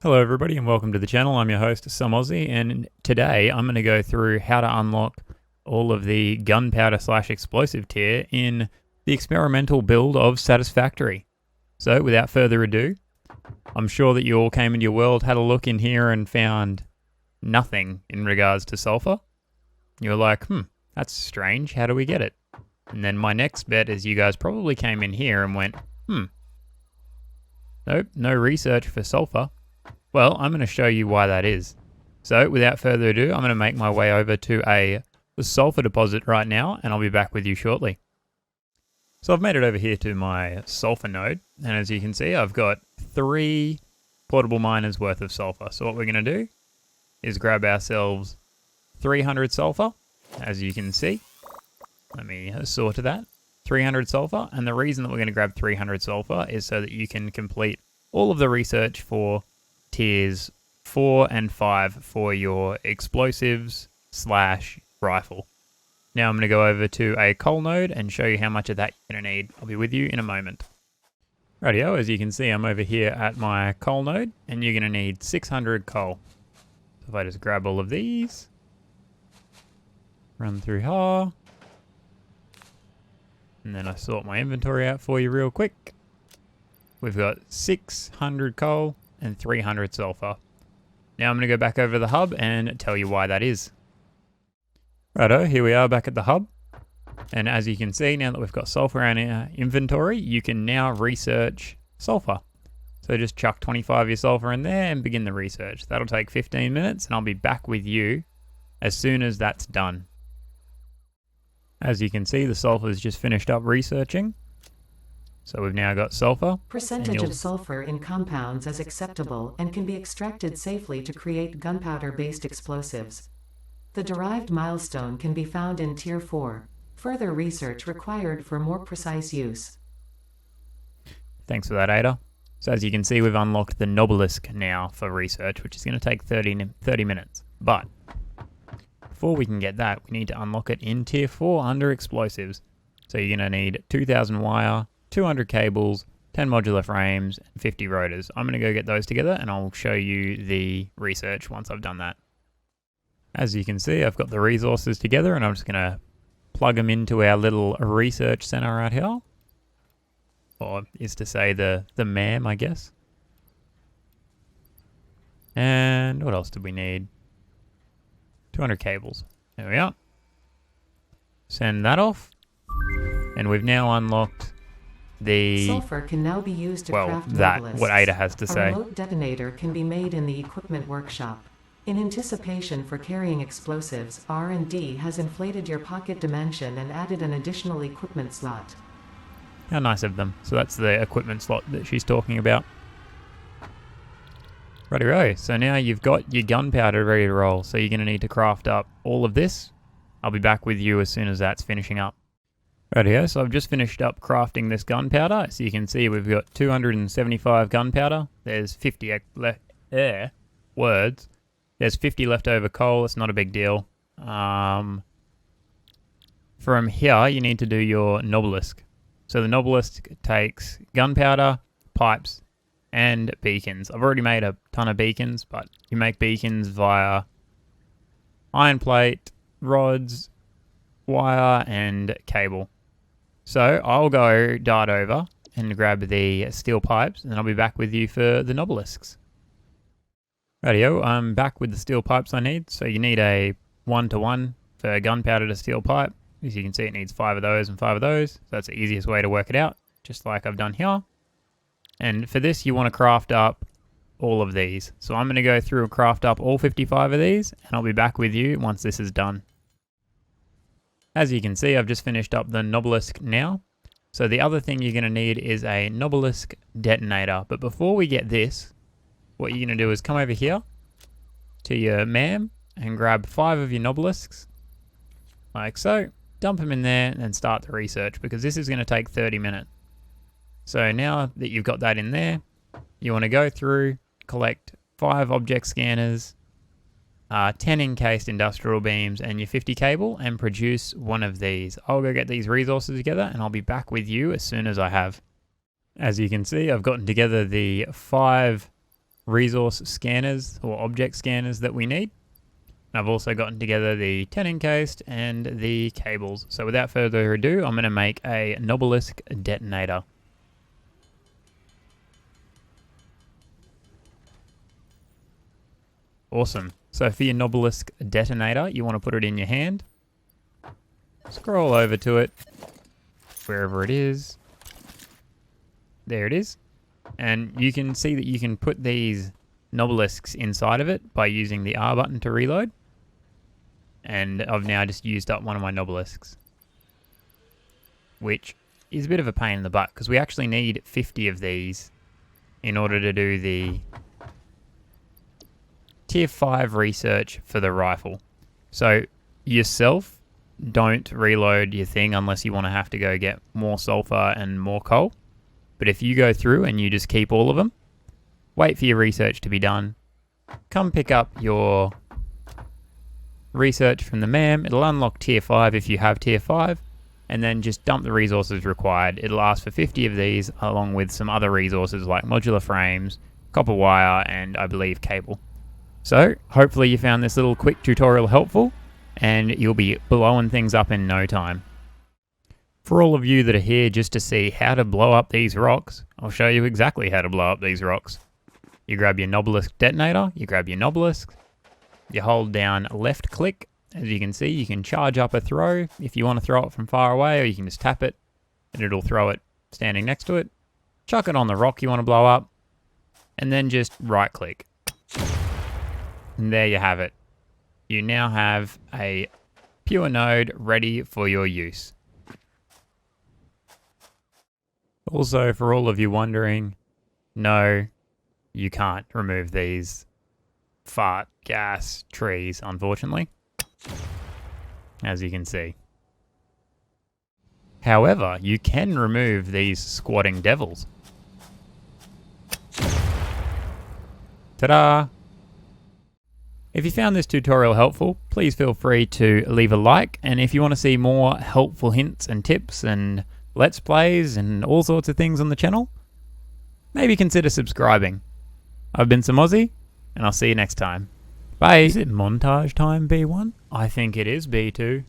Hello everybody and welcome to the channel. I'm your host, Some Aussie, and today I'm going to go through how to unlock all of the gunpowder / explosive tier in the experimental build of Satisfactory. So without further ado, I'm sure that you all came into your world, had a look in here and found nothing in regards to sulfur. You were like, that's strange, how do we get it? And then my next bet is you guys probably came in here and went, nope, no research for sulfur. Well, I'm going to show you why that is. So without further ado, I'm going to make my way over to the sulfur deposit right now, and I'll be back with you shortly. So I've made it over here to my sulfur node, and as you can see, I've got 3 portable miners worth of sulfur. So what we're going to do is grab ourselves 300 sulfur, as you can see. Let me sort of that. 300 sulfur, and the reason that we're going to grab 300 sulfur is so that you can complete all of the research for tiers 4 and 5 for your explosives / rifle. Now I'm going to go over to a coal node and show you how much of that you're going to need. I'll be with you in a moment. Rightio, as you can see, I'm over here at my coal node, and you're going to need 600 coal. So if I just grab all of these, run through here, and then I sort my inventory out for you real quick. We've got 600 coal and 300 sulfur. Now I'm going to go back over to the hub and tell you why that is. Righto, here we are back at the hub. And as you can see, now that we've got sulfur in our inventory, you can now research sulfur. So just chuck 25 of your sulfur in there and begin the research. That'll take 15 minutes and I'll be back with you as soon as that's done. As you can see, the sulfur's just finished up researching. So we've now got sulfur. Percentage of sulfur in compounds is acceptable and can be extracted safely to create gunpowder-based explosives. The derived milestone can be found in Tier 4. Further research required for more precise use. Thanks for that, Ada. So as you can see, we've unlocked the Nobelisk now for research, which is going to take 30 minutes. But before we can get that, we need to unlock it in Tier 4 under explosives. So you're going to need 2,000 wire, 200 cables, 10 modular frames, and 50 rotors. I'm going to go get those together and I'll show you the research once I've done that. As you can see, I've got the resources together and I'm just going to plug them into our little research center right here. Or is to say the MAM, I guess. And what else did we need? 200 cables. There we are. Send that off. And we've now unlocked the sulfur can now be used to craft nobelisks. What Ada has to say. A remote detonator can be made in the equipment workshop. In anticipation for carrying explosives, R&D has inflated your pocket dimension and added an additional equipment slot. How nice of them. So that's the equipment slot that she's talking about. Righty-ro, so now you've got your gunpowder ready to roll, so you're going to need to craft up all of this. I'll be back with you as soon as that's finishing up. Rightio, so I've just finished up crafting this gunpowder. As you can see, we've got 275 gunpowder. There's 50 There's 50 leftover coal. It's not a big deal. From here, you need to do your Nobelisk. So the Nobelisk takes gunpowder, pipes, and beacons. I've already made a ton of beacons, but you make beacons via iron plate, rods, wire, and cable. So I'll go dart over and grab the steel pipes, and I'll be back with you for the Nobelisks. Rightio, I'm back with the steel pipes I need. So you need a 1-to-1 for gunpowder to steel pipe. As you can see, it needs 5 of those and 5 of those. So that's the easiest way to work it out, just like I've done here. And for this, you want to craft up all of these. So I'm going to go through and craft up all 55 of these, and I'll be back with you once this is done. As you can see, I've just finished up the Nobelisk now. So the other thing you're going to need is a Nobelisk detonator. But before we get this, what you're going to do is come over here to your MAM and grab 5 of your Nobelisks, like so. Dump them in there and start the research, because this is going to take 30 minutes. So now that you've got that in there, you want to go through, collect 5 object scanners, 10 encased industrial beams, and your 50 cable, and produce one of these. I'll go get these resources together and I'll be back with you as soon as I have. As you can see, I've gotten together the 5 resource scanners or object scanners that we need. And I've also gotten together the 10 encased and the cables. So without further ado, I'm going to make a Nobelisk detonator. Awesome. So for your Nobelisk detonator, you want to put it in your hand. Scroll over to it, wherever it is. There it is. And you can see that you can put these Nobelisks inside of it by using the R button to reload. And I've now just used up one of my Nobelisks, which is a bit of a pain in the butt because we actually need 50 of these in order to do the Tier 5 research for the rifle. So yourself, don't reload your thing unless you want to have to go get more sulfur and more coal. But if you go through and you just keep all of them, wait for your research to be done, come pick up your research from the MAM, it'll unlock Tier 5 if you have Tier 5, and then just dump the resources required. It'll ask for 50 of these along with some other resources like modular frames, copper wire, and I believe cable. So hopefully you found this little quick tutorial helpful and you'll be blowing things up in no time. For all of you that are here just to see how to blow up these rocks, I'll show you exactly how to blow up these rocks. You grab your Nobelisk detonator, you grab your Nobelisk, you hold down left click. As you can see, you can charge up a throw if you want to throw it from far away, or you can just tap it and it'll throw it standing next to it. Chuck it on the rock you want to blow up, and then just right click. And there you have it. You now have a pure node ready for your use. Also, for all of you wondering, no, you can't remove these fart gas trees, unfortunately, as you can see. However, you can remove these squatting devils. Ta-da! If you found this tutorial helpful, please feel free to leave a like, and if you want to see more helpful hints and tips and let's plays and all sorts of things on the channel, maybe consider subscribing. I've been some Aussie, and I'll see you next time. Bye! Is it montage time, B1? I think it is, B2.